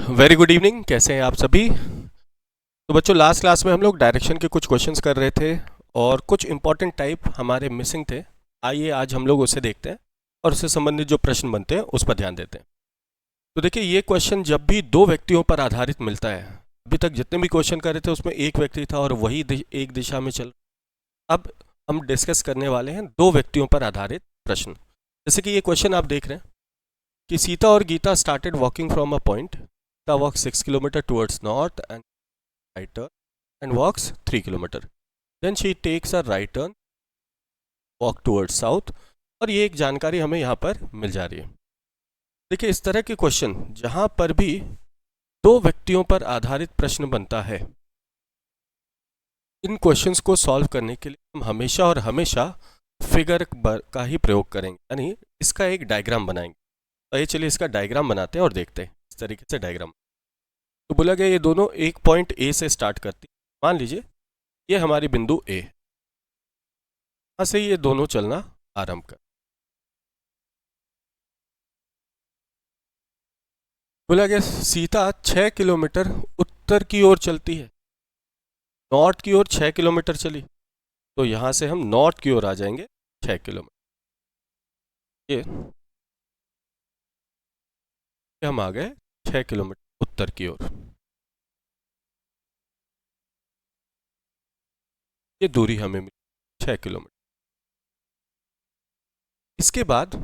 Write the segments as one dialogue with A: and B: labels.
A: Very good evening, कैसे हैं आप सभी। तो बच्चों, लास्ट क्लास में हम लोग डायरेक्शन के कुछ क्वेश्चंस कर रहे थे और कुछ इंपॉर्टेंट टाइप हमारे मिसिंग थे। आइए आज हम लोग उसे देखते हैं और उससे संबंधित जो प्रश्न बनते हैं उस पर ध्यान देते हैं। तो देखिए, ये क्वेश्चन जब भी दो व्यक्तियों पर आधारित मिलता है, अभी तक जितने भी क्वेश्चन कर रहे थे उसमें एक व्यक्ति था और वही एक दिशा में चल। अब हम डिस्कस करने वाले हैं दो व्यक्तियों पर आधारित प्रश्न। जैसे कि ये क्वेश्चन आप देख रहे हैं कि सीता और Gita started walking from a point. Gita walks 6 kilometer towards north and right turn and walks 3 kilometer. Then she takes a right turn, walk towards south. और ये एक जानकारी हमें यहाँ पर मिल जा रही है। देखिए, इस तरह के क्वेश्चन जहाँ पर भी दो व्यक्तियों पर आधारित प्रश्न बनता है, इन क्वेश्चंस को सॉल्व करने के लिए हम हमेशा और हमेशा फिगर का ही प्रयोग करेंगे, यानी इसका एक डायग्राम बनाएंगे। तो ये चलिए इसका डायग्राम बनाते हैं और देखते हैं इस तरीके से डायग्राम। तो बोला गया ये दोनों एक पॉइंट ए से स्टार्ट करती। मान लीजिए ये हमारी बिंदु ए, यहाँ से ये दोनों चलना आरंभ कर। बोला गया सीता 6 किलोमीटर उत्तर की ओर चलती है, नॉर्थ की ओर 6 किलोमीटर चली, तो यहाँ से हम नॉर्थ की ओर आ जाएंगे 6 किलोमीटर। ये हम आ गए 6 किलोमीटर उत्तर की ओर। ये दूरी हमें मिली 6 किलोमीटर। इसके बाद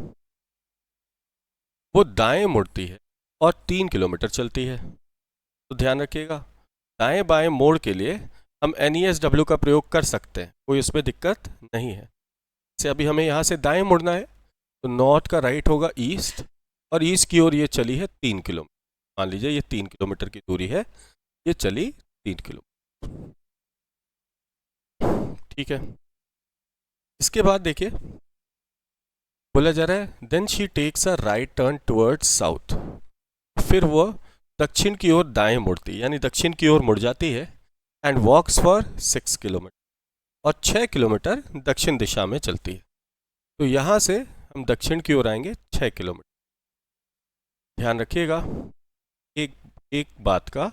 A: वो दाएं मुड़ती है और 3 किलोमीटर चलती है। तो ध्यान रखिएगा, दाएं बाएं मोड़ के लिए हम NESW का प्रयोग कर सकते हैं, कोई उसमें दिक्कत नहीं है। जैसे अभी हमें यहाँ से दाएं मुड़ना है तो नॉर्थ का राइट होगा ईस्ट, और ईस्ट की ओर ये चली है 3 किलोमीटर। मान लीजिए ये 3 किलोमीटर की दूरी है, ये चली 3 किलोमीटर। ठीक है। इसके बाद देखिए बोला जा रहा है then she takes a right turn towards south. फिर वो दक्षिण की ओर दाएं मुड़ती, यानी दक्षिण की ओर मुड़ जाती है, एंड वॉक्स फॉर 6 किलोमीटर, और 6 किलोमीटर दक्षिण दिशा में चलती है। तो यहाँ से हम दक्षिण की ओर आएंगे 6 किलोमीटर। ध्यान रखिएगा एक एक बात का,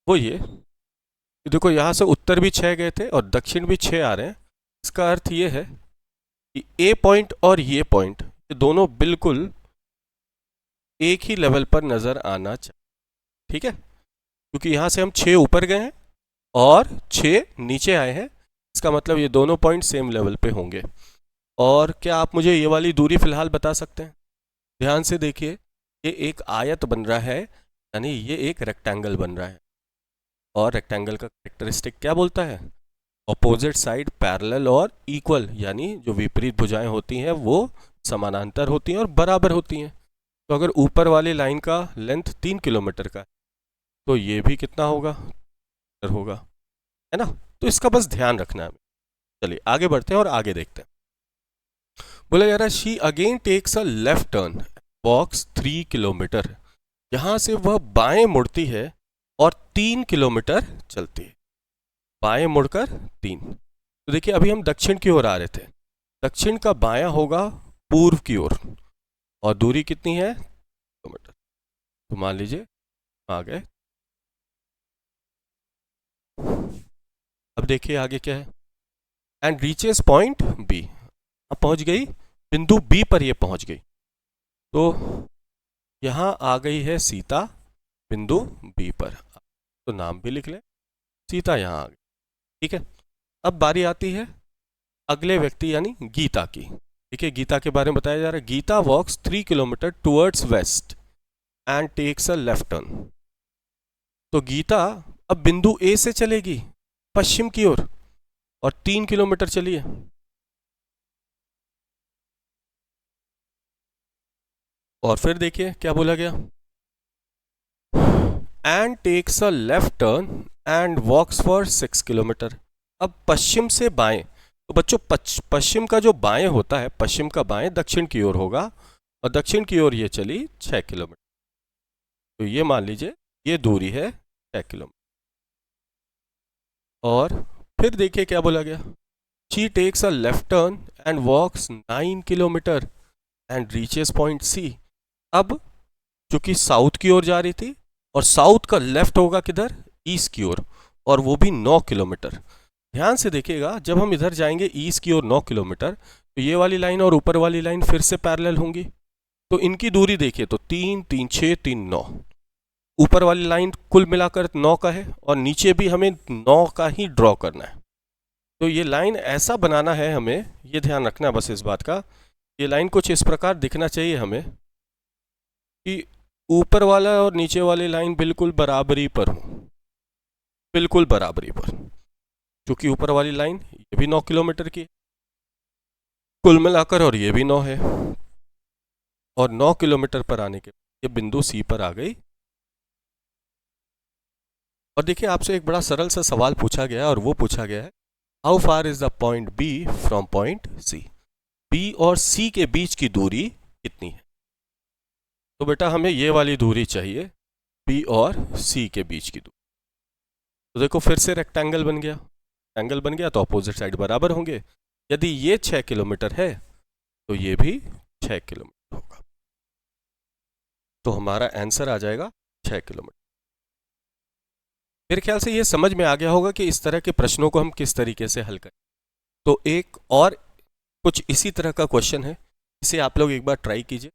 A: वो ये कि देखो यहाँ से उत्तर भी 6 गए थे और दक्षिण भी 6 आ रहे हैं। इसका अर्थ ये है कि ए पॉइंट और ये पॉइंट, ये दोनों बिल्कुल एक ही लेवल पर नज़र आना चाहिए। ठीक है, क्योंकि यहाँ से हम 6 ऊपर गए हैं और 6 नीचे आए हैं, इसका मतलब ये दोनों पॉइंट सेम लेवल पे होंगे। और क्या आप मुझे ये वाली दूरी फिलहाल बता सकते हैं? ध्यान से देखिए, ये एक आयत बन रहा है, यानी ये एक रेक्टेंगल बन रहा है, और रेक्टेंगल का कैरेक्टरिस्टिक क्या बोलता है? ऑपोजिट साइड पैरेलल और इक्वल, यानी जो विपरीत भुजाएं होती हैं वो समानांतर होती हैं और बराबर होती हैं। तो अगर ऊपर वाली लाइन का लेंथ 3 किलोमीटर का है तो ये भी कितना होगा? होगा, है ना। तो इसका बस ध्यान रखना है। चलिए आगे बढ़ते हैं और आगे देखते हैं। बोला जा रहा है she again takes a left turn, walks 3 kilometre. यहाँ से वह बाएं मुड़ती है और 3 किलोमीटर चलती है, बाएं मुड़कर 3। तो देखिए अभी हम दक्षिण की ओर आ रहे थे, दक्षिण का बायां होगा पूर्व की ओर, और दूरी कितनी है? किलोमीटर। तो मान लीजिए आ गए। अब देखिए आगे क्या है, एंड रीचेस पॉइंट बी। अब पहुंच गई बिंदु बी पर, ये पहुंच गई। तो यहाँ आ गई है सीता बिंदु बी पर, तो नाम भी लिख लें, सीता यहाँ आ गई। ठीक है, अब बारी आती है अगले व्यक्ति यानी गीता की। देखिए गीता के बारे में बताया जा रहा है, Gita walks 3 kilometre towards west and takes a left turn. तो गीता अब बिंदु ए से चलेगी पश्चिम की ओर और 3 किलोमीटर चली है। और फिर देखिए क्या बोला गया, and takes a left turn and walks for 6 kilometre. अब पश्चिम से बाएं, तो बच्चों पश्चिम का जो बाएं होता है, पश्चिम का बाएं दक्षिण की ओर होगा, और दक्षिण की ओर ये चली 6 किलोमीटर। तो ये मान लीजिए ये दूरी है 6 किलोमीटर। और फिर देखिए क्या बोला गया, she takes a left turn and walks 9 kilometre and reaches point C. अब चूंकि साउथ की ओर जा रही थी और साउथ का लेफ्ट होगा किधर, ईस्ट की ओर, और वो भी 9 किलोमीटर। ध्यान से देखिएगा, जब हम इधर जाएंगे ईस्ट की ओर 9 किलोमीटर, तो ये वाली लाइन और ऊपर वाली लाइन फिर से पैरेलल होंगी। तो इनकी दूरी देखिए तो 3 3 6 3 9, ऊपर वाली लाइन कुल मिलाकर 9 का है और नीचे भी हमें 9 का ही ड्रॉ करना है। तो ये लाइन ऐसा बनाना है हमें, ये ध्यान रखना है बस इस बात का, ये लाइन कुछ इस प्रकार दिखना चाहिए हमें कि ऊपर वाला और नीचे वाली लाइन बिल्कुल बराबरी पर हो, बिल्कुल बराबरी पर। क्योंकि ऊपर वाली लाइन ये भी 9 किलोमीटर की कुल मिलाकर, और ये भी 9 है, और 9 किलोमीटर पर आने के ये बिंदु सी पर आ गई। और देखिए आपसे एक बड़ा सरल सा सवाल पूछा गया, और वो पूछा गया है how far is the point B from point C, B और सी के बीच की दूरी कितनी है। तो बेटा हमें ये वाली दूरी चाहिए, बी और सी के बीच की दूरी। तो देखो फिर से रेक्टेंगल बन गया, एंगल बन गया तो अपोजिट साइड बराबर होंगे। यदि ये 6 किलोमीटर है तो ये भी 6 किलोमीटर होगा, तो हमारा आंसर आ जाएगा 6 किलोमीटर। मेरे ख्याल से ये समझ में आ गया होगा कि इस तरह के प्रश्नों को हम किस तरीके से हल करें। तो एक और कुछ इसी तरह का क्वेश्चन है, इसे आप लोग एक बार ट्राई कीजिए।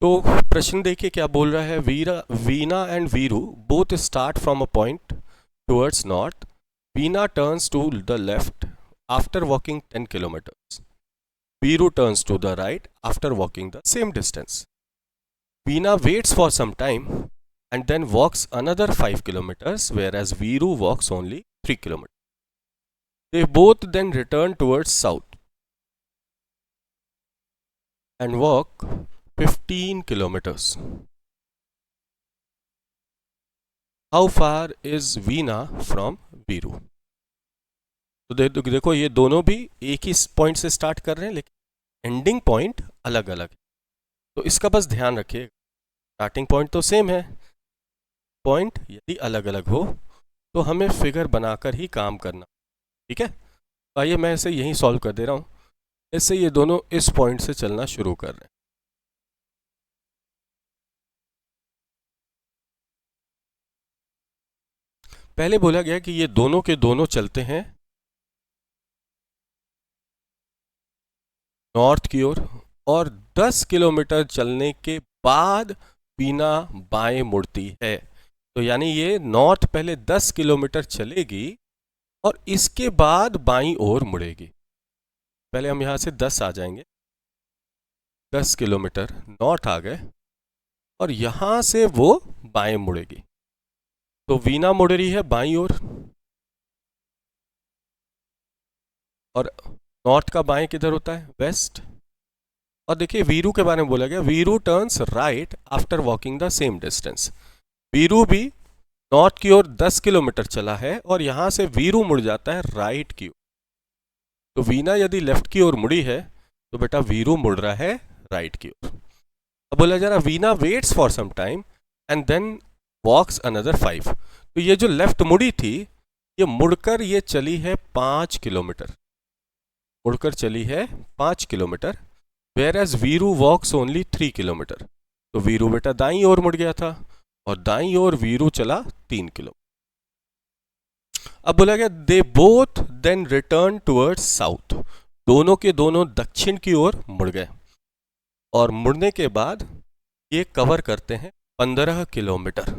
A: तो प्रश्न देखिए क्या बोल रहा है, Veena and Veeru both start from a point towards north. Veena turns to the left after walking 10 kilometres. Veeru turns to the right after walking the same distance. Veena waits for some time and then walks another 5 kilometers, whereas Viru walks only 3 kilometers. They both then return towards south and walk 15 kilometers. How far is Veena from Viru? तो देखो ये दोनों भी एक ही point से start कर रहे हैं, लेकिन एंडिंग पॉइंट अलग अलग है। तो इसका बस ध्यान रखिए, स्टार्टिंग पॉइंट तो सेम है, पॉइंट यदि अलग अलग हो तो हमें फिगर बनाकर ही काम करना, ठीक है। आइए मैं इसे यहीं सॉल्व कर दे रहा हूँ। इससे ये दोनों इस पॉइंट से चलना शुरू कर रहे हैं। पहले बोला गया कि ये दोनों के दोनों चलते हैं नॉर्थ की ओर, और 10 किलोमीटर चलने के बाद वीना बाएं मुड़ती है। तो यानी ये नॉर्थ पहले 10 किलोमीटर चलेगी और इसके बाद बाईं ओर मुड़ेगी। पहले हम यहाँ से 10 आ जाएंगे, 10 किलोमीटर नॉर्थ आ गए और यहाँ से वो बाएं मुड़ेगी। तो वीना मुड़ रही है बाईं ओर, और नॉर्थ का बाएं किधर होता है, वेस्ट। और देखिए वीरू के बारे में बोला गया, Veeru turns right after walking the same distance. Veeru भी नॉर्थ की ओर 10 किलोमीटर चला है और यहां से वीरू मुड़ जाता है राइट की ओर। तो वीना यदि लेफ्ट की ओर मुड़ी है तो बेटा वीरू मुड़ रहा है राइट की ओर। अब बोला जा रहा Veena waits for some time and then walks another 5। तो ये जो लेफ्ट मुड़ी थी, ये मुड़कर ये चली है 5 किलोमीटर, मुड़कर चली है 5 kilometre, whereas Veeru walks only 3 kilometre. तो वीरू बेटा दाईं ओर मुड़ गया था और दाईं ओर वीरू चला 3 किलोमीटर। अब बोला गया they both then return towards south, दोनों के दोनों दक्षिण की ओर मुड़ गए, और मुड़ने के बाद ये कवर करते हैं 15 किलोमीटर।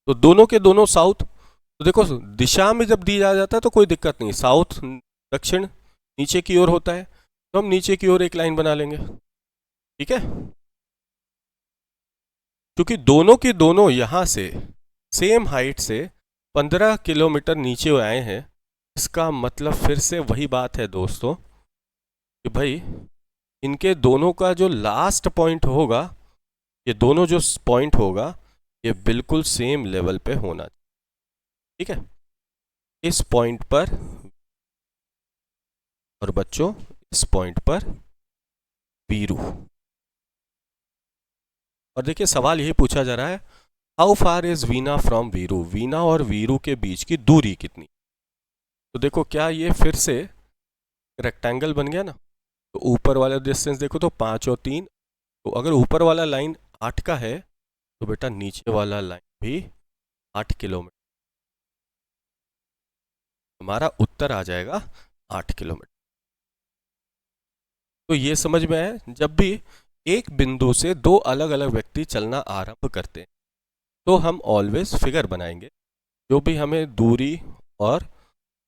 A: तो दोनों के दोनों साउथ, तो देखो दिशा में जब दिया जाता है तो कोई दिक्कत नहीं, साउथ दक्षिण नीचे की ओर होता है, तो हम नीचे की ओर एक लाइन बना लेंगे, ठीक है। क्योंकि दोनों के दोनों यहां से सेम हाइट से 15 किलोमीटर नीचे आए हैं, इसका मतलब फिर से वही बात है दोस्तों कि भाई इनके दोनों का जो लास्ट पॉइंट होगा, ये दोनों जो पॉइंट होगा ये बिल्कुल सेम लेवल पे होना चाहिए, ठीक है। इस पॉइंट पर, और बच्चों इस पॉइंट पर वीरू। और देखिए सवाल यही पूछा जा रहा है, how far is Veena from Veeru, Veena और वीरू के बीच की दूरी कितनी। तो देखो क्या ये फिर से रेक्टेंगल बन गया ना, तो ऊपर वाला डिस्टेंस देखो तो 5 और 3 तो अगर ऊपर वाला लाइन 8 का है तो बेटा नीचे वाला लाइन भी 8 किलोमीटर, हमारा उत्तर आ जाएगा 8 किलोमीटर। तो ये समझ में आया, जब भी एक बिंदु से दो अलग अलग व्यक्ति चलना आरंभ करते हैं तो हम ऑलवेज फिगर बनाएंगे, जो भी हमें दूरी और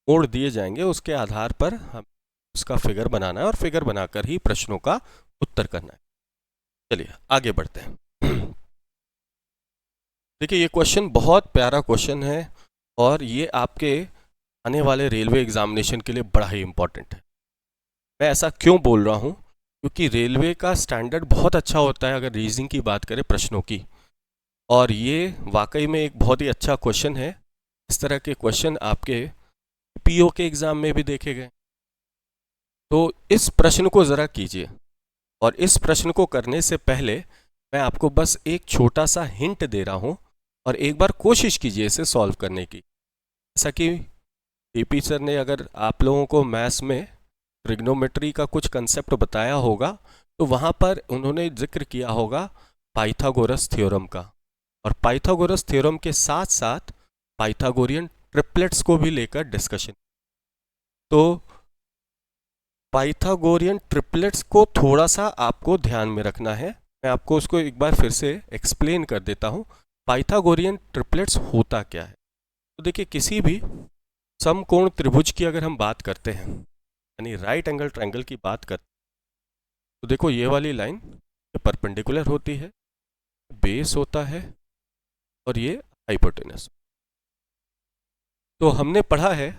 A: मोड़ दिए जाएंगे उसके आधार पर हम उसका फिगर बनाना है और फिगर बनाकर ही प्रश्नों का उत्तर करना है। चलिए आगे बढ़ते हैं। देखिए ये क्वेश्चन बहुत प्यारा क्वेश्चन है और ये आपके आने वाले रेलवे एग्जामिनेशन के लिए बड़ा ही इम्पोर्टेंट है। मैं ऐसा क्यों बोल रहा हूँ, क्योंकि रेलवे का स्टैंडर्ड बहुत अच्छा होता है अगर रीजनिंग की बात करें प्रश्नों की, और ये वाकई में एक बहुत ही अच्छा क्वेश्चन है। इस तरह के क्वेश्चन आपके पीओ के एग्ज़ाम में भी देखे गए। तो इस प्रश्न को ज़रा कीजिए, और इस प्रश्न को करने से पहले मैं आपको बस एक छोटा सा हिंट दे रहा हूँ और एक बार कोशिश कीजिए इसे सॉल्व करने की। जैसा कि टीपी सर ने अगर आप लोगों को मैथ्स में ट्रिग्नोमेट्री का कुछ कंसेप्ट बताया होगा तो वहाँ पर उन्होंने जिक्र किया होगा पाइथागोरस थ्योरम का, और पाइथागोरस थ्योरम के साथ साथ पाइथागोरियन ट्रिपलेट्स को भी लेकर डिस्कशन। तो पाइथागोरियन ट्रिपलेट्स को थोड़ा सा आपको ध्यान में रखना है। मैं आपको उसको एक बार फिर से एक्सप्लेन कर देता हूँ। पाइथागोरियन ट्रिपलेट्स होता क्या है। तो देखिए किसी भी समकोण त्रिभुज की अगर हम बात करते हैं, यानी राइट एंगल ट्रायंगल की बात करते हैं, तो देखो ये वाली लाइन परपेंडिकुलर होती है, बेस होता है और ये हाइपोटेनस। तो हमने पढ़ा है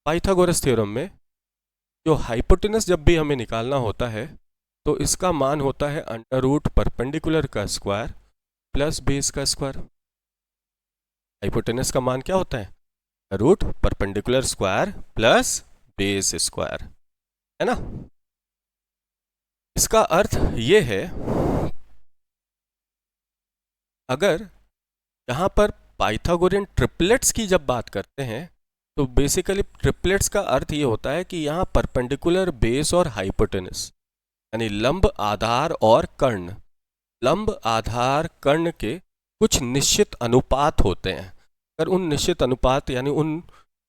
A: पाइथागोरस थ्योरम में, जो हाइपोटेनस जब भी हमें निकालना होता है तो इसका मान होता है अंडर रूट परपेंडिकुलर का स्क्वायर प्लस बेस का स्क्वायर। हाइपोटेनस का मान क्या होता है, root perpendicular square plus base square, है ना। इसका अर्थ ये है, अगर यहाँ पर पाइथागोरियन ट्रिपलेट्स की जब बात करते हैं तो बेसिकली ट्रिपलेट्स का अर्थ ये होता है कि यहाँ परपेंडिकुलर बेस और हाइपोटेनस, यानी लंब आधार और कर्ण, लंब आधार कर्ण के कुछ निश्चित अनुपात होते हैं। अगर उन निश्चित अनुपात यानी उन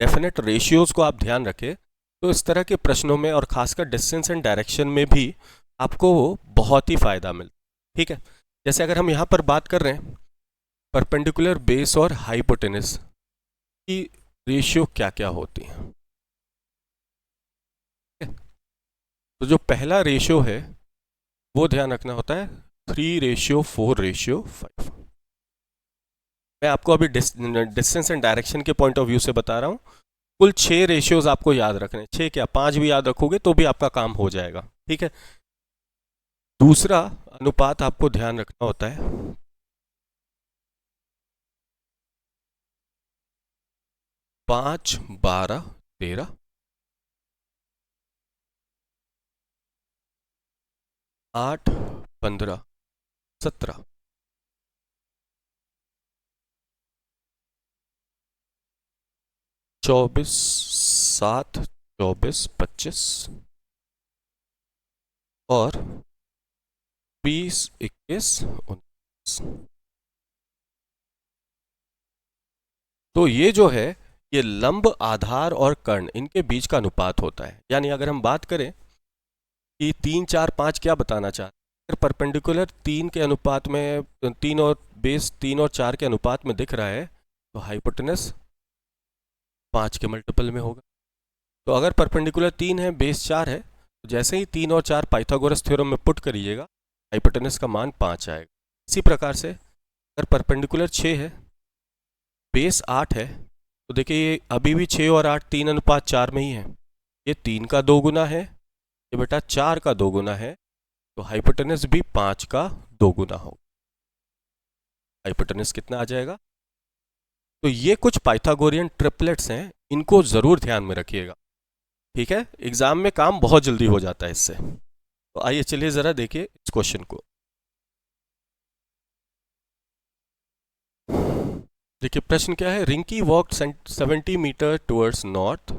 A: डेफिनेट रेशियोज को आप ध्यान रखें तो इस तरह के प्रश्नों में और खासकर डिस्टेंस एंड डायरेक्शन में भी आपको बहुत ही फायदा मिलता है। ठीक है, जैसे अगर हम यहाँ पर बात कर रहे हैं परपेंडिकुलर बेस और हाइपोटेनस की रेशियो क्या क्या होती है। तो जो पहला रेशियो है वो ध्यान रखना होता है 3:4:5। मैं आपको अभी डिस्टेंस एंड डायरेक्शन के पॉइंट ऑफ व्यू से बता रहा हूँ। कुल 6 रेशियोज आपको याद रखने, 6 क्या 5 भी याद रखोगे तो भी आपका काम हो जाएगा। ठीक है, दूसरा अनुपात आपको ध्यान रखना होता है 5:12:13। 8:15:17। 24:7:24:25 और 20:21:19। तो ये जो है ये लंब आधार और कर्ण इनके बीच का अनुपात होता है। यानी अगर हम बात करें कि 3 4 5 क्या बताना चाहते हैं, अगर परपेंडिकुलर 3 के अनुपात में 3 और बेस 3 और 4 के अनुपात में दिख रहा है तो हाइपोटेनस 5 के मल्टीपल में होगा। तो अगर परपेंडिकुलर 3 है बेस 4 है तो जैसे ही 3 और 4 पाइथागोरस थ्योरम में पुट करिएगा हाइपोटेनस का मान 5 आएगा। इसी प्रकार से अगर परपेंडिकुलर 6 है बेस 8 है तो देखिए ये अभी भी 6 और 8 3:4 में ही है, ये 3 का 2 गुना है, ये बेटा 4 का 2 गुना है, तो हाइपोटेनस भी 5 का 2 गुना होगा। हाइपोटेनस कितना आ जाएगा। तो ये कुछ पाइथागोरियन ट्रिपलेट्स हैं, इनको ज़रूर ध्यान में रखिएगा। ठीक है, एग्जाम में काम बहुत जल्दी हो जाता है इससे। तो आइए चलिए ज़रा देखिए इस क्वेश्चन को। देखिए प्रश्न क्या है, Rinki walked 70 metre towards north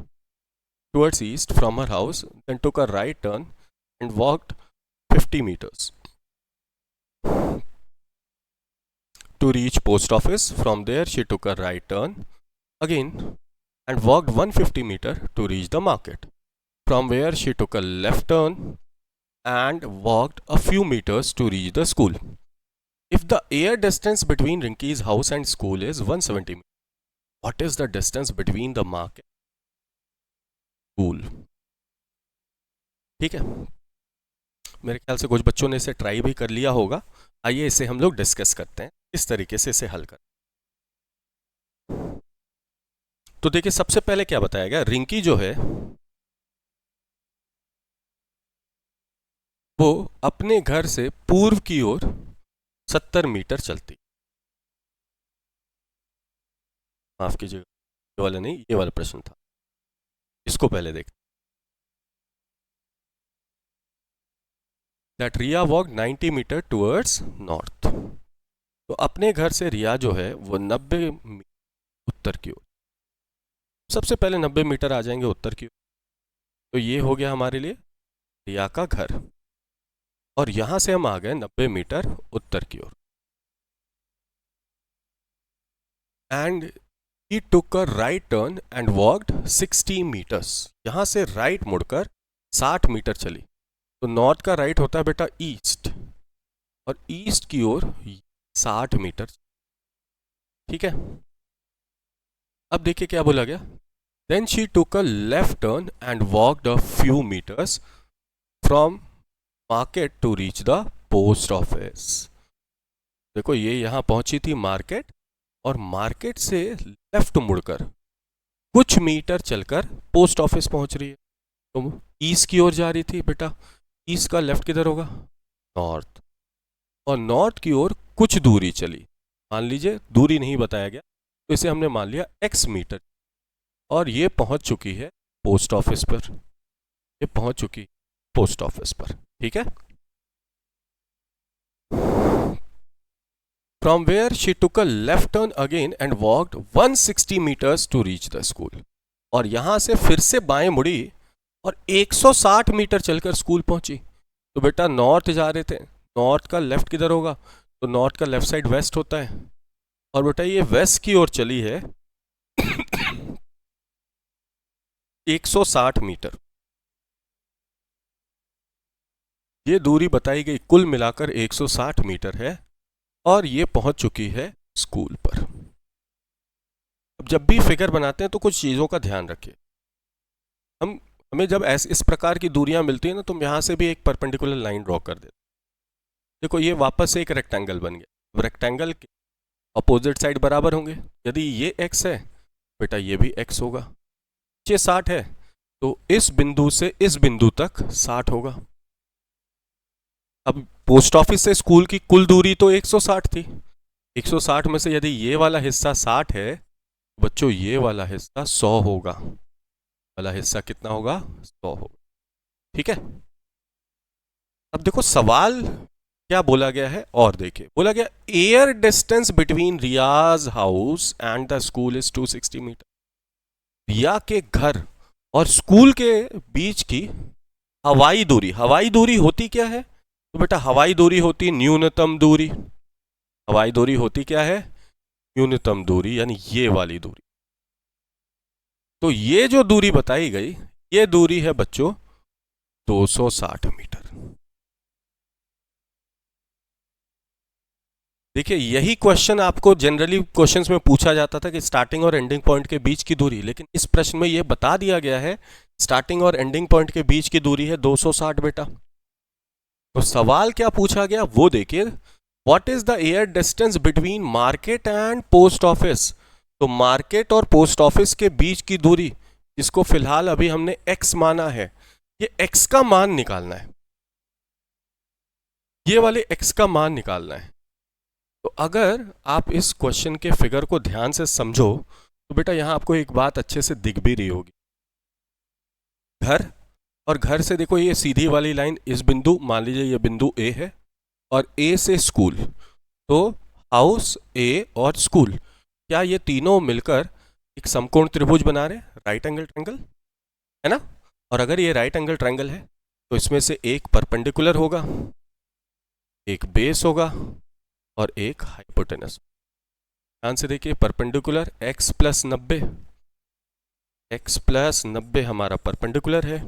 A: towards east from her house, then took a right turn and walked 50 meters. to reach post office. From there she took a right turn again and walked 150 meter to reach the market, from where she took a left turn and walked a few meters to reach the school. If the air distance between Rinky's house and school is 170 meters, what is the distance between the market and school? ठीक है, मेरे ख्याल से कुछ बच्चों ने इसे try भी कर लिया होगा. आइए इसे हम लोग डिस्कस करते हैं, इस तरीके से इसे हल कर. तो देखिए सबसे पहले क्या बताया गया, रिंकी जो है वो अपने घर से पूर्व की ओर 70 मीटर चलती. माफ कीजिएगा, ये वाला नहीं, ये वाला प्रश्न था, इसको पहले देखते. That Riya walk 90 metre towards north. तो अपने घर से रिया जो है वो 90 उत्तर की ओर. सबसे पहले 90 मीटर आ जाएंगे उत्तर की ओर. तो ये हो गया हमारे लिए रिया का घर, और यहां से हम आ गए 90 मीटर उत्तर की ओर. And he took a right turn and walked 60 metres. यहां से राइट मुड़कर 60 मीटर चली. तो नॉर्थ का राइट होता है बेटा ईस्ट, और ईस्ट की ओर 60 मीटर. ठीक है, अब देखिए क्या बोला गया. Then she took a left turn and walked a few metres from market to reach the post office. देखो ये यहां पहुंची थी मार्केट, और मार्केट से लेफ्ट मुड़कर कुछ मीटर चलकर पोस्ट ऑफिस पहुंच रही है. तो ईस्ट की ओर जा रही थी बेटा. ईस्ट का लेफ्ट किधर होगा, नॉर्थ. और नॉर्थ की ओर कुछ दूरी चली, मान लीजिए दूरी नहीं बताया गया तो इसे हमने मान लिया x मीटर, और ये पहुंच चुकी है पोस्ट ऑफिस पर. ये पहुंच चुकी पोस्ट ऑफिस पर. ठीक है, from where she took a left turn again and walked 160 metres to reach the school. और यहां से फिर से बाएं मुड़ी और 160 मीटर चलकर स्कूल पहुंची. तो बेटा नॉर्थ जा रहे थे, नॉर्थ का लेफ्ट किधर होगा, तो नॉर्थ का लेफ्ट साइड वेस्ट होता है. और बेटा ये वेस्ट की ओर चली है 160 मीटर. ये दूरी बताई गई कुल मिलाकर 160 मीटर है, और ये पहुंच चुकी है स्कूल पर. अब जब भी फिगर बनाते हैं तो कुछ चीज़ों का ध्यान रखिए. हमें जब इस प्रकार की दूरियां मिलती है ना, तो हम यहाँ से भी एक परपेंडिकुलर लाइन ड्रॉ कर देते. देखो ये वापस से एक रेक्टेंगल बन गया. रेक्टेंगल के अपोजिट साइड बराबर होंगे. यदि ये x है बेटा ये भी x होगा. ये 60 है तो इस बिंदु से इस बिंदु तक 60 होगा. अब पोस्ट ऑफिस से स्कूल की कुल दूरी तो 160 थी. 160 में से यदि ये वाला हिस्सा 60 है, बच्चों ये वाला हिस्सा 100 होगा. वाला हिस्सा कितना होगा, 100 होगा. ठीक है, अब देखो सवाल क्या बोला गया है, और देखिए बोला गया air distance between Riya's house and the school is 260 metre. Riya के घर और स्कूल के बीच की हवाई दूरी. हवाई दूरी होती क्या है, तो बेटा हवाई दूरी होती न्यूनतम दूरी. हवाई दूरी होती क्या है, न्यूनतम दूरी, यानी ये वाली दूरी. तो ये जो दूरी बताई गई, ये दूरी है बच्चों 260 मीटर. देखिए यही क्वेश्चन आपको जनरली क्वेश्चंस में पूछा जाता था कि स्टार्टिंग और एंडिंग पॉइंट के बीच की दूरी, लेकिन इस प्रश्न में ये बता दिया गया है स्टार्टिंग और एंडिंग पॉइंट के बीच की दूरी है 260 बेटा. तो सवाल क्या पूछा गया वो देखिए, what is the air distance between market and post office. तो मार्केट और पोस्ट ऑफिस के बीच की दूरी, जिसको फिलहाल अभी हमने x माना है, ये x का मान निकालना है. ये वाले x का मान निकालना है. तो अगर आप इस क्वेश्चन के फिगर को ध्यान से समझो तो बेटा यहां आपको एक बात अच्छे से दिख भी रही होगी. घर, और घर से देखो ये सीधी वाली लाइन इस बिंदु, मान लीजिए ये बिंदु A है, और A से स्कूल. तो हाउस, A और स्कूल, क्या ये तीनों मिलकर एक समकोण त्रिभुज बना रहे, राइट एंगल ट्रायंगल है ना. और अगर ये राइट एंगल ट्रायंगल है तो इसमें से एक परपेंडिकुलर होगा, एक बेस होगा, और एक हाइपोटेनस। ध्यान से देखिए, perpendicular x plus 90, x plus 90 हमारा परपेंडिकुलर है।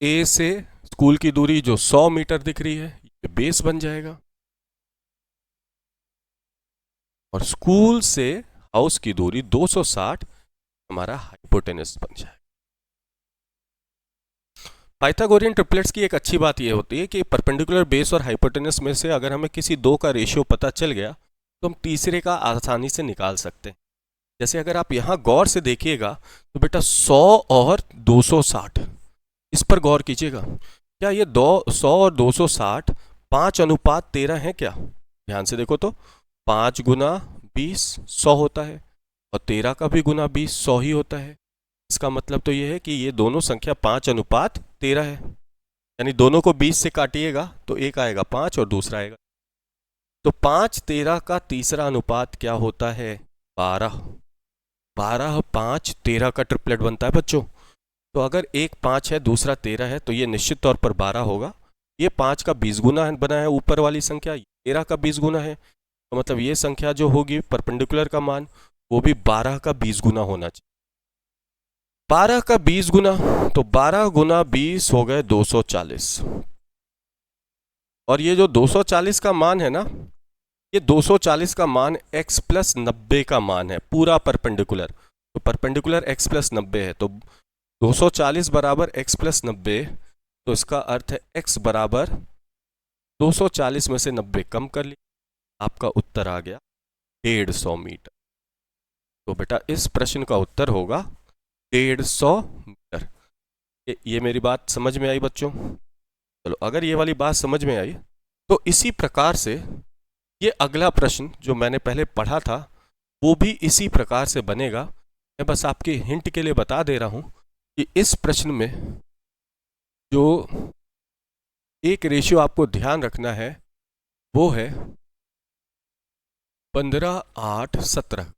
A: ए से स्कूल की दूरी जो 100 मीटर दिख रही है, ये बेस बन जाएगा, और स्कूल से हाउस की दूरी 260 हमारा हाइपोटेनस बन जाएगा। पाइथागोरियन ट्रिपलेट्स की एक अच्छी बात यह होती है कि परपेंडिकुलर बेस और हाइपोटेनस में से अगर हमें किसी दो का रेशियो पता चल गया तो हम तीसरे का आसानी से निकाल सकते हैं। जैसे अगर आप यहाँ गौर से देखिएगा तो बेटा 100 और 260, इस पर गौर कीजिएगा। क्या ये 100 और 260 5:13 है क्या? ध्यान से देखो तो 5 गुना 20 100 होता है, और 13 का भी गुना 20 100 ही होता है। इसका मतलब तो ये है कि ये दोनों संख्या 5:13 है, यानी दोनों को 20 से काटिएगा तो एक आएगा 5 और दूसरा आएगा, तो 5:13 का तीसरा अनुपात क्या होता है? 12। 12 5 13 का ट्रिपलेट बनता है बच्चों। तो अगर एक 5 है दूसरा 13 है तो ये निश्चित तौर पर 12 होगा। ये 5 का 20 गुना बना है ऊपर वाली संख्या, 13 का 20 गुना है, तो मतलब ये संख्या जो होगी परपेंडिकुलर का मान वो भी 12 का 20 गुना होना चाहिए। 12 का 20 गुना, तो 12 गुना 20 हो गए 240, और ये जो 240 का मान है ना, ये 240 का मान x प्लस 90 का मान है, पूरा परपेंडिकुलर। तो परपेंडिकुलर x प्लस 90 है, तो 240 बराबर x प्लस 90, तो इसका अर्थ है x बराबर 240 में से 90 कम कर लिया, आपका उत्तर आ गया 150 मीटर। तो बेटा इस प्रश्न का उत्तर होगा 150 मीटर। ये मेरी बात समझ में आई बच्चों? चलो, अगर ये वाली बात समझ में आई तो इसी प्रकार से ये अगला प्रश्न जो मैंने पहले पढ़ा था वो भी इसी प्रकार से बनेगा। मैं बस आपके हिंट के लिए बता दे रहा हूं कि इस प्रश्न में जो एक रेशियो आपको ध्यान रखना है वो है 15 8 17।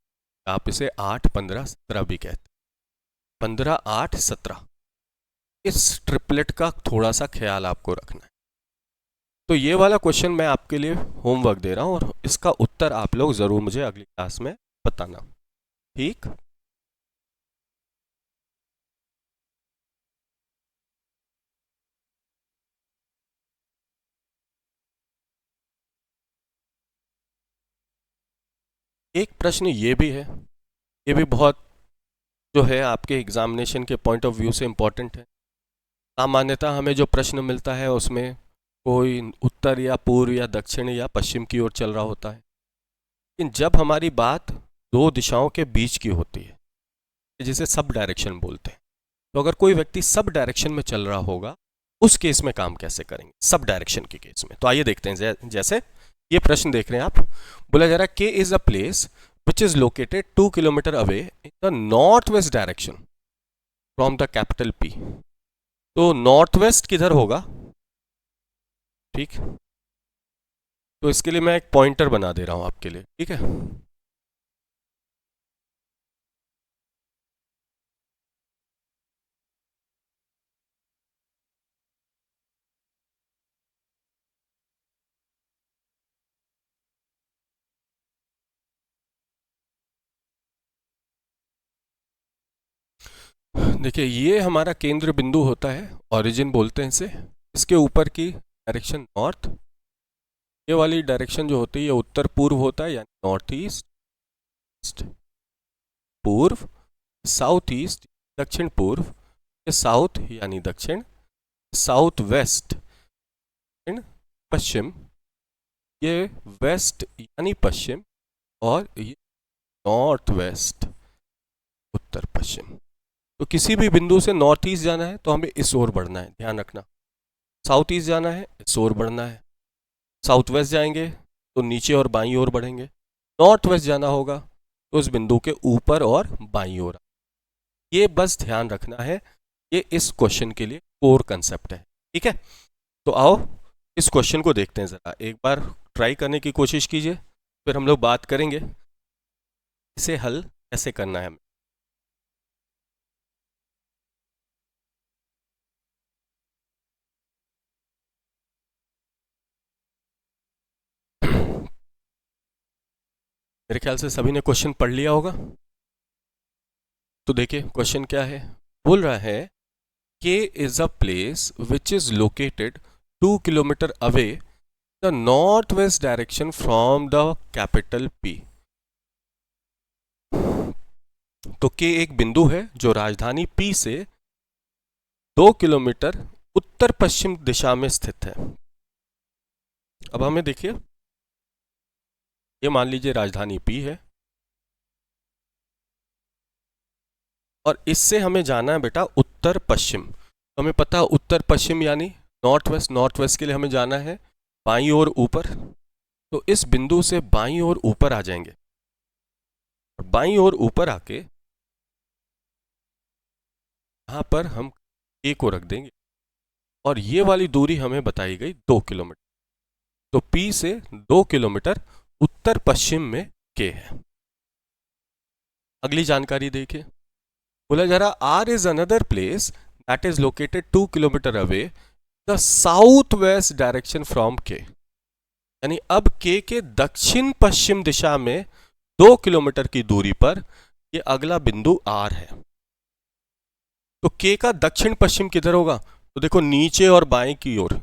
A: आप इसे 8 15 17 भी कहते हैं। 15 8 17, इस ट्रिपलेट का थोड़ा सा ख्याल आपको रखना है। तो ये वाला क्वेश्चन मैं आपके लिए होमवर्क दे रहा हूं, और इसका उत्तर आप लोग जरूर मुझे अगली क्लास में बताना, ठीक? एक प्रश्न ये भी है, ये भी बहुत जो है आपके एग्जामिनेशन के पॉइंट ऑफ व्यू से इम्पोर्टेंट है। सामान्यतः हमें जो प्रश्न मिलता है उसमें कोई उत्तर या पूर्व या दक्षिण या पश्चिम की ओर चल रहा होता है, लेकिन जब हमारी बात दो दिशाओं के बीच की होती है जिसे सब डायरेक्शन बोलते हैं, तो अगर कोई व्यक्ति सब डायरेक्शन में चल रहा होगा उस केस में काम कैसे करेंगे सब डायरेक्शन के केस में? तो आइए देखते हैं। जैसे ये प्रश्न देख रहे हैं आप, बोला जा रहा है के is a place which is located 2 kilometre away in the north west direction from the capital P. तो नॉर्थ वेस्ट किधर होगा? ठीक, तो इसके लिए मैं एक पॉइंटर बना दे रहा हूं आपके लिए, ठीक है? देखिए, ये हमारा केंद्र बिंदु होता है, ओरिजिन बोलते हैं इसे। इसके ऊपर की डायरेक्शन नॉर्थ, ये वाली डायरेक्शन जो होती है ये उत्तर पूर्व होता है, यानी नॉर्थ ईस्ट। पूर्व, साउथ ईस्ट दक्षिण पूर्व, ये साउथ यानी दक्षिण, साउथ वेस्ट पश्चिम, ये वेस्ट यानी पश्चिम, और ये नॉर्थ वेस्ट उत्तर पश्चिम। तो किसी भी बिंदु से नॉर्थ ईस्ट जाना है तो हमें इस ओर बढ़ना है, ध्यान रखना। साउथ ईस्ट जाना है इस ओर बढ़ना है, साउथ वेस्ट जाएंगे तो नीचे और बाईं ओर बढ़ेंगे, नॉर्थ वेस्ट जाना होगा तो उस बिंदु के ऊपर और बाईं ओर। ये बस ध्यान रखना है, ये इस क्वेश्चन के लिए कोर कंसेप्ट है, ठीक है? तो आओ इस क्वेश्चन को देखते हैं, ज़रा एक बार ट्राई करने की कोशिश कीजिए, फिर हम लोग बात करेंगे इसे हल कैसे करना है हमें। मेरे ख्याल से सभी ने क्वेश्चन पढ़ लिया होगा। तो देखिए क्वेश्चन क्या है, बोल रहा है K is a place which is located 2 kilometer away the northwest direction from the capital P। तो K एक बिंदु है जो राजधानी P से 2 किलोमीटर उत्तर पश्चिम दिशा में स्थित है। अब हमें देखिए, ये मान लीजिए राजधानी P है और इससे हमें जाना है बेटा उत्तर पश्चिम। तो हमें पता है उत्तर पश्चिम यानी नॉर्थ वेस्ट, नॉर्थ वेस्ट के लिए हमें जाना है बाईं ओर ऊपर। तो इस बिंदु से बाईं ओर ऊपर आ जाएंगे, बाईं ओर ऊपर आके यहां पर हम K को रख देंगे और ये वाली दूरी हमें बताई गई 2 किलोमीटर। तो P से 2 किलोमीटर उत्तर पश्चिम में K है। अगली जानकारी देखिए, बोला जा रहा R is another place that is located 2 kilometer away the south west direction from K। यानी अब K के दक्षिण पश्चिम दिशा में 2 किलोमीटर की दूरी पर ये अगला बिंदु R है। तो K का दक्षिण पश्चिम किधर होगा? तो देखो नीचे और बाएं की ओर,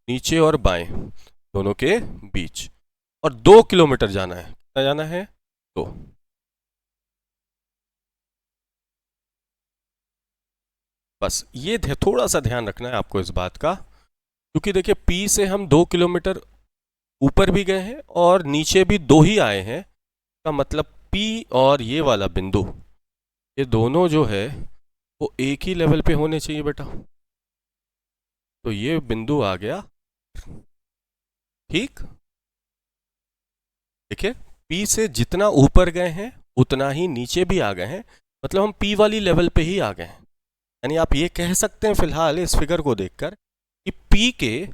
A: नीचे और बाएं दोनों के बीच, और 2 किलोमीटर जाना है। कितना जाना है? 2। बस ये थोड़ा सा ध्यान रखना है आपको इस बात का, क्योंकि देखिए P से हम 2 किलोमीटर ऊपर भी गए हैं और नीचे भी 2 ही आए हैं। का मतलब P और ये वाला बिंदु, ये दोनों जो है वो एक ही लेवल पे होने चाहिए बेटा। तो ये बिंदु आ गया, ठीक। देखिए P से जितना ऊपर गए हैं उतना ही नीचे भी आ गए हैं, मतलब हम P वाली लेवल पे ही आ गए हैं। यानी आप ये कह सकते हैं फिलहाल इस फिगर को देखकर कि P के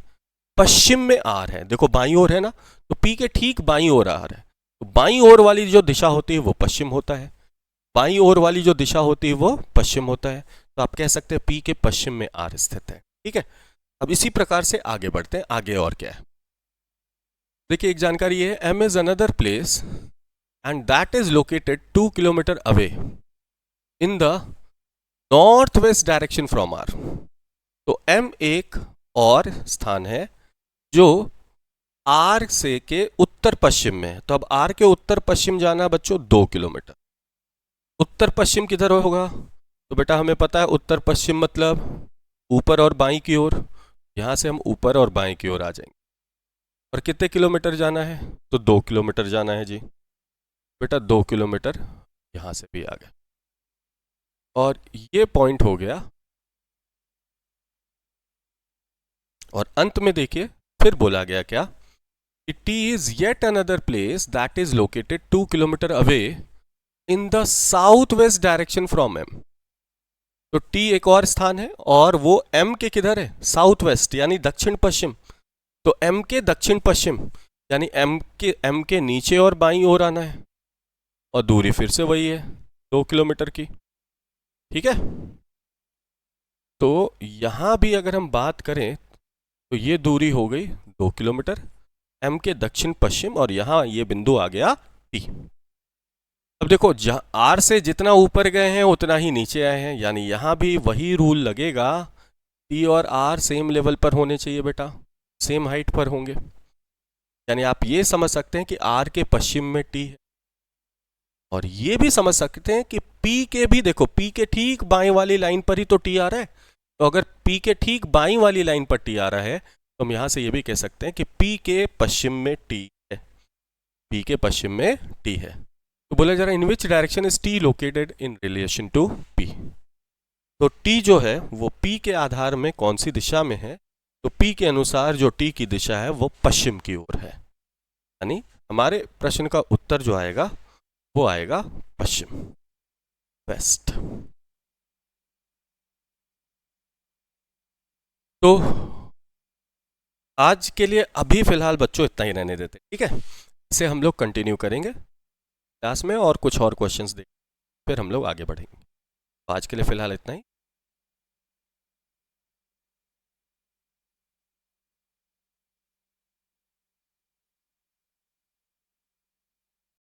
A: पश्चिम में R है। देखो बाईं ओर है ना, तो P के ठीक बाईं ओर R है। तो बाईं ओर वाली जो दिशा होती है वो पश्चिम होता है, बाईं ओर वाली जो दिशा होती है वो पश्चिम होता है। तो आप कह सकते हैं P के पश्चिम में R स्थित है, ठीक है। अब इसी प्रकार से आगे बढ़ते हैं, आगे और क्या है। देखिए एक जानकारी ये है, M is another place and that is located 2 kilometer away in the north west direction from R। तो M एक और स्थान है जो R से के उत्तर पश्चिम में है। तो अब R के उत्तर पश्चिम जाना बच्चों 2 किलोमीटर। उत्तर पश्चिम किधर होगा? तो बेटा हमें पता है उत्तर पश्चिम मतलब ऊपर और बाईं की ओर। यहां से हम ऊपर और बाईं की ओर आ जाएंगे। और कितने किलोमीटर जाना है? तो 2 किलोमीटर जाना है जी। बेटा 2 किलोमीटर यहां से भी आ गए और ये पॉइंट हो गया। और अंत में देखिए फिर बोला गया क्या कि T is yet another place that is located 2 kilometer away in the southwest direction from M। तो T एक और स्थान है और वो M के किधर है? साउथ वेस्ट यानी दक्षिण पश्चिम। तो M के दक्षिण पश्चिम यानी M के नीचे और बाईं ओर आना है और दूरी फिर से वही है 2 किलोमीटर की, ठीक है। तो यहां भी अगर हम बात करें तो ये दूरी हो गई 2 किलोमीटर M के दक्षिण पश्चिम और यहां ये बिंदु आ गया T। अब देखो R से जितना ऊपर गए हैं उतना ही नीचे आए हैं, यानी यहां भी वही रूल लगेगा, T और R सेम लेवल पर होने चाहिए बेटा, सेम हाइट पर होंगे। यानी आप ये समझ सकते हैं कि R के पश्चिम में T है और ये भी समझ सकते हैं कि P के भी, देखो P के ठीक बाएं वाली लाइन पर ही तो T आ रहा है। तो अगर P के ठीक बाईं वाली लाइन पर T आ रहा है तो हम यहां से ये भी कह सकते हैं कि P के पश्चिम में T है, P के पश्चिम में T है। तो बोला जा रहा है in which direction is T located in relation to P। तो T जो है वो P के आधार में कौन सी दिशा में है? तो P के अनुसार जो T की दिशा है वो पश्चिम की ओर है। यानी हमारे प्रश्न का उत्तर जो आएगा वो आएगा पश्चिम, वेस्ट। तो आज के लिए अभी फिलहाल बच्चों इतना ही रहने देते, ठीक है। इसे हम लोग कंटिन्यू करेंगे क्लास में और कुछ और क्वेश्चंस देख फिर हम लोग आगे बढ़ेंगे। तो आज के लिए फिलहाल इतना ही।